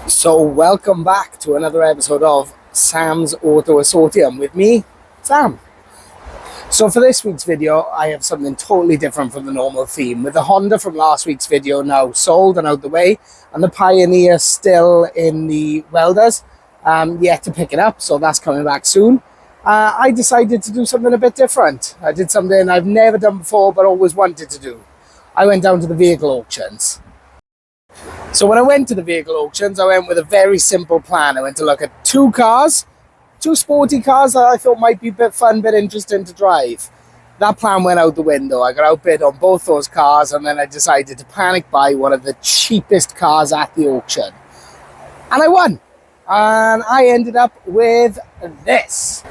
So welcome back to another episode of Sam's Auto Assortium with me, Sam. So for this week's video, I have something totally different from the normal theme. With the Honda from last week's video now sold and out the way, and the Pioneer still in the welders, yet to pick it up, so that's coming back soon. I decided to do something a bit different. I did something I've never done before, but always wanted to do. I went down to the vehicle auctions. So when I went to the vehicle auctions, I went with a very simple plan. I went to look at two sporty cars that I thought might be a bit fun, bit interesting to drive. That plan went out the window. I got outbid on both those cars, and then I decided to panic buy one of the cheapest cars at the auction. And I won. And I ended up with this.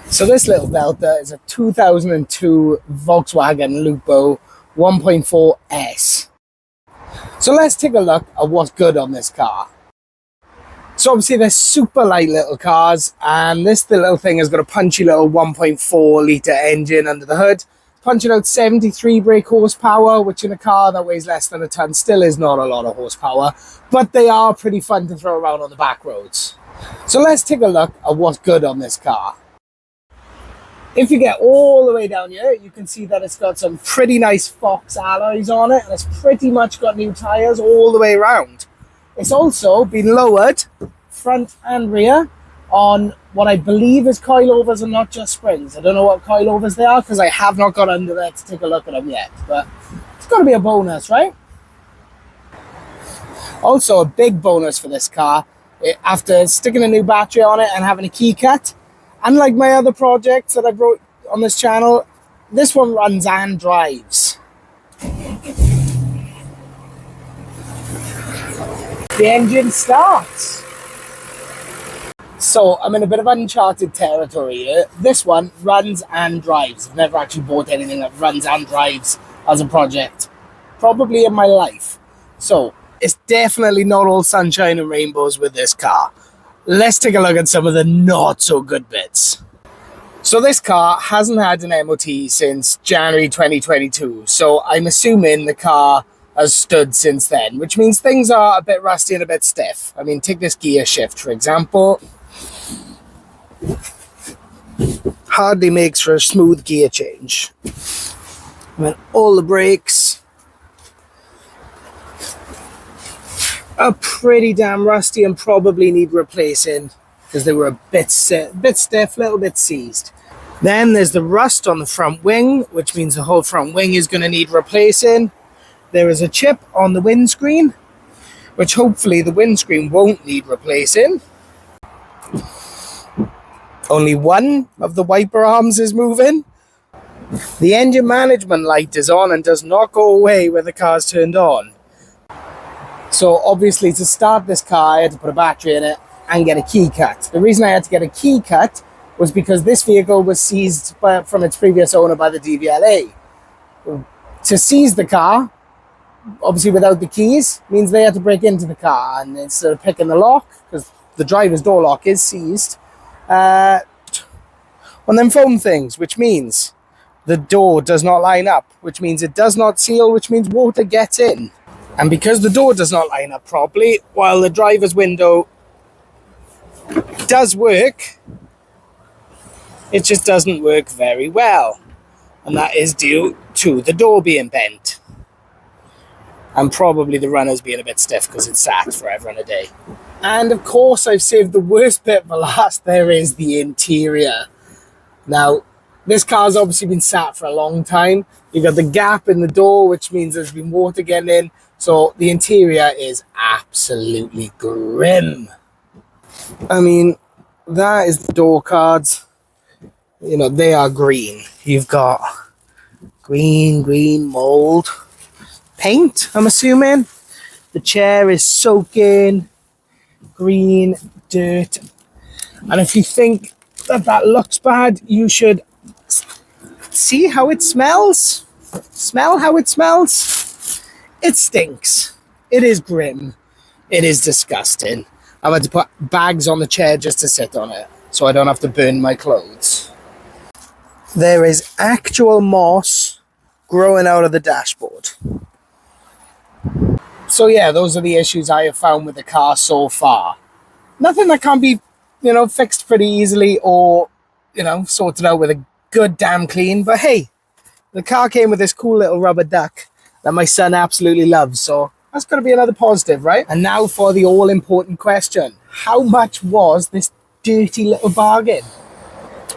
So this little belter is a 2002 Volkswagen Lupo 1.4S. So let's take a look at what's good on this car. So obviously they're super light little cars, and this little thing has got a punchy little 1.4 litre engine under the hood, punching out 73 brake horsepower, which in a car that weighs less than a ton still is not a lot of horsepower, but they are pretty fun to throw around on the back roads. So let's take a look at what's good on this car. If you get all the way down here, you can see that it's got some pretty nice Fox alloys on it, and it's pretty much got new tyres all the way around. It's also been lowered, front and rear, on what I believe is coilovers and not just springs. I don't know what coilovers they are because I have not got under there to take a look at them yet, but it's got to be a bonus, right? Also, a big bonus for this car, after sticking a new battery on it and having a key cut, unlike my other projects that I wrote on this channel, this one runs and drives. The engine starts. So I'm in a bit of uncharted territory here. This one runs and drives. I've never actually bought anything that runs and drives as a project, probably in my life. So it's definitely not all sunshine and rainbows with this car. Let's take a look at some of the not so good bits. So this car hasn't had an MOT since January 2022. So I'm assuming the car has stood since then, which means things are a bit rusty and a bit stiff. I mean, take this gear shift, for example. Hardly makes for a smooth gear change. I mean, all the brakes are pretty damn rusty and probably need replacing because they were a bit stiff, a little bit seized. Then there's the rust on the front wing, which means the whole front wing is going to need replacing. There is a chip on the windscreen, which hopefully the windscreen won't need replacing. Only one of the wiper arms is moving. The engine management light is on and does not go away when the car's turned on. So obviously to start this car, I had to put a battery in it and get a key cut. The reason I had to get a key cut was because this vehicle was seized from its previous owner by the DVLA. To seize the car, obviously without the keys, means they had to break into the car, and instead of picking the lock, because the driver's door lock is seized, on them foam things, which means the door does not line up, which means it does not seal, which means water gets in. And because the door does not line up properly, while the driver's window does work, it just doesn't work very well. And that is due to the door being bent. and probably the runner's being a bit stiff because it's sat forever and a day. And of course, I've saved the worst bit for last. There is the interior. Now, this car's obviously been sat for a long time. You've got the gap in the door, which means there's been water getting in. So the interior is absolutely grim. I mean, that is the door cards. You know, they are green. You've got green mold. Paint, I'm assuming. The chair is soaking. Green, dirt. And if you think that looks bad, you should see how it smells. Smell how it smells. It stinks. It is grim. It is disgusting. I've had to put bags on the chair just to sit on it so I don't have to burn my clothes. There is actual moss growing out of the dashboard. So yeah, those are the issues I have found with the car so far. Nothing that can't be, fixed pretty easily or, sorted out with a good damn clean. But hey, the car came with this cool little rubber duck that my son absolutely loves. So that's got to be another positive, right? And now for the all-important question. How much was this dirty little bargain?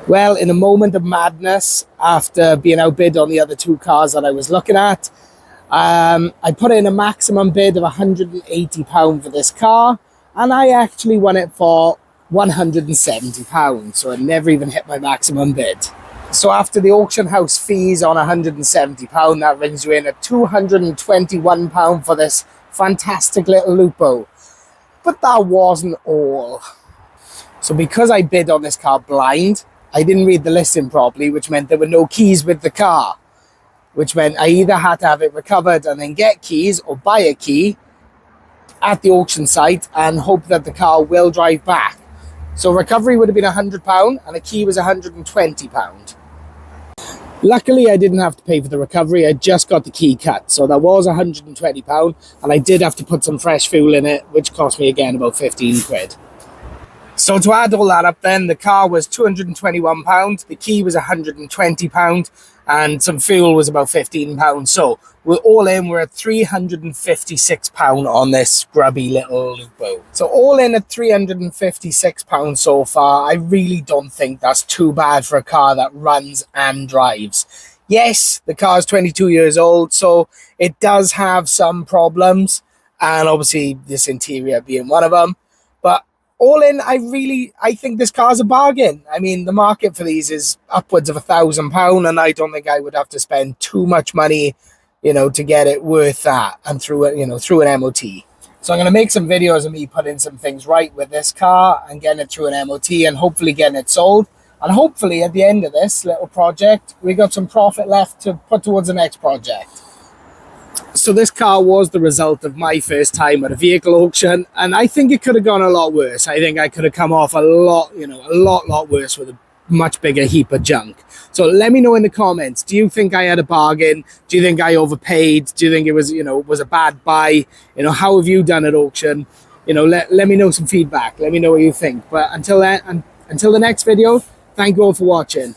Well, in a moment of madness, after being outbid on the other two cars that I was looking at, I put in a maximum bid of £180 for this car, and I actually won it for £170. So I never even hit my maximum bid. So after the auction house fees on £170, that brings you in at £221 for this fantastic little Lupo. But that wasn't all. So because I bid on this car blind, I didn't read the listing properly, which meant there were no keys with the car. Which meant I either had to have it recovered and then get keys or buy a key at the auction site and hope that the car will drive back. So recovery would have been £100 and a key was £120. Luckily, I didn't have to pay for the recovery. I just got the key cut. So that was £120 and I did have to put some fresh fuel in it, which cost me again about 15 quid. So to add all that up then, the car was £221, the key was £120, and some fuel was about £15. So we're all in, we're at £356 on this grubby little Lupo. So all in at £356 so far. I really don't think that's too bad for a car that runs and drives. Yes, the car is 22 years old, so it does have some problems, and obviously this interior being one of them. But all in, I think this car's a bargain. I mean, the market for these is upwards of £1,000, and I don't think I would have to spend too much money, to get it worth that and through it, through an MOT. So I'm going to make some videos of me putting some things right with this car and getting it through an MOT and hopefully getting it sold. And hopefully at the end of this little project, we got some profit left to put towards the next project. So this car was the result of my first time at a vehicle auction, and I think it could have gone a lot worse. I think I could have come off a lot worse with a much bigger heap of junk. So let me know in the comments, do you think I had a bargain? Do you think I overpaid? Do you think it was, was a bad buy? How have you done at auction? Let me know some feedback. Let me know what you think. But until the next video, thank you all for watching.